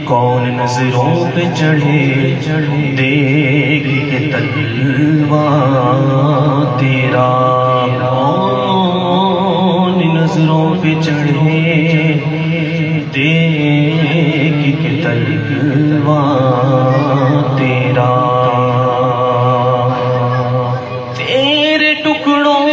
کون نظروں پہ چڑھے دیکھ کے تلوار تیرا، کون نظروں پہ چڑھے دیکھ کے تلوار تیرا، تیرے ٹکڑوں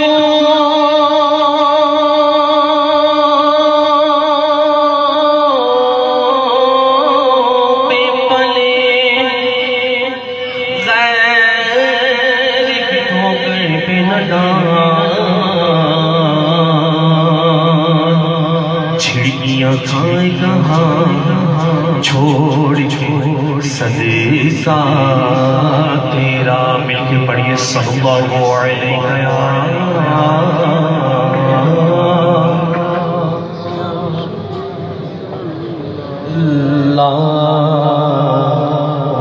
چھڑکیاں کھائے کہاں چھوڑ چھوڑ صدقہ تیرا، مل کے پڑھیے صلی اللہ علیہ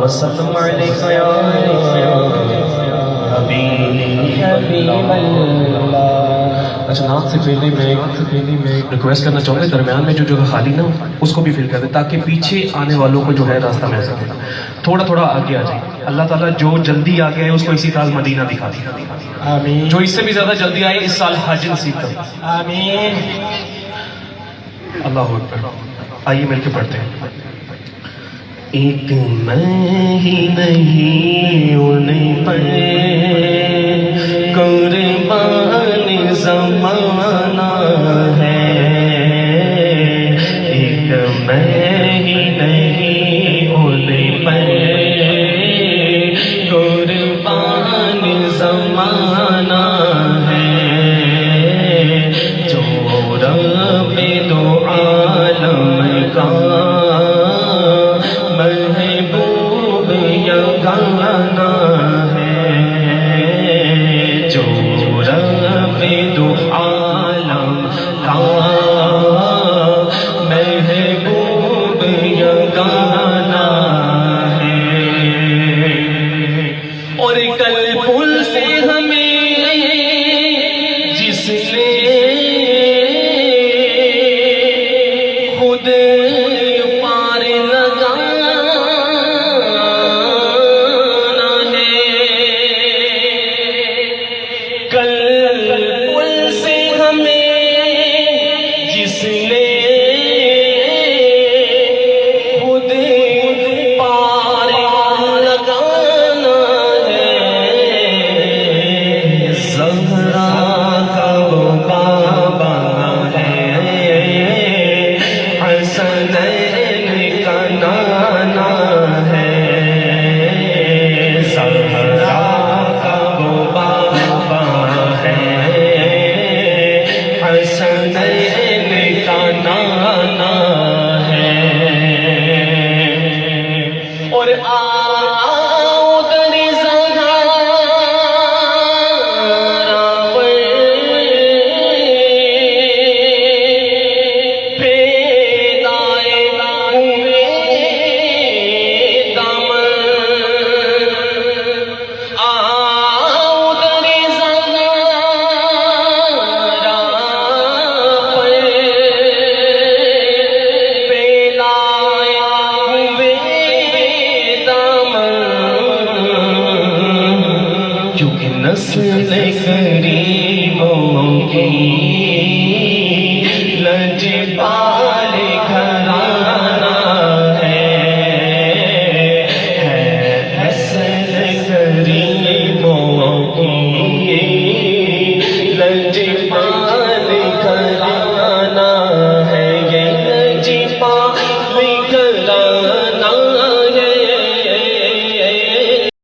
وسلم علیہ حبیب اللہ۔ اچھا، نعت سے پہلے میں ریکویسٹ کرنا چاہوں گا درمیان میں جو جگہ خالی نہ ہو اس کو بھی فل کر دیں، تاکہ پیچھے آنے والوں کو جو ہے راستہ مل سکے، تھوڑا تھوڑا آگے آ جائیں۔ اللہ تعالیٰ جو جلدی آ گیا ہے اس کو اسی سال مدینہ دکھا دیں، آمین۔ جو اس سے بھی زیادہ جلدی آئے اس سال حج نصیب کر، آمین۔ اللہ اکبر۔ آئیے مل کے پڑھتے ہیں۔ ایک میں ہی نہیں انہیں پر قربان زمانہ ہے، ایک میں ہی نہیں انہیں پر قربان زمانہ ہے، جو رب دو عالم کا محبوب یگانہ ہے، جو رب دو عالم کا محبوب یگانہ ہے، اور کل پل سے ہمیں جس نے خود پار لگانا ہے، کل پل سے ہمیں جس نے خود پار لگانا ہے، زہرا کا وہ بابا ہے، حسنین کا نانا ہے، زہرا کا وہ بابا ہے، حسنین کا نانا ہے، اور آؤ در زہرا پر پھیلائے ہوئے دامن، آؤ در زہرا پر پھیلائے ہوئے دامن، کیونکہ نسل کریموں کی لجپال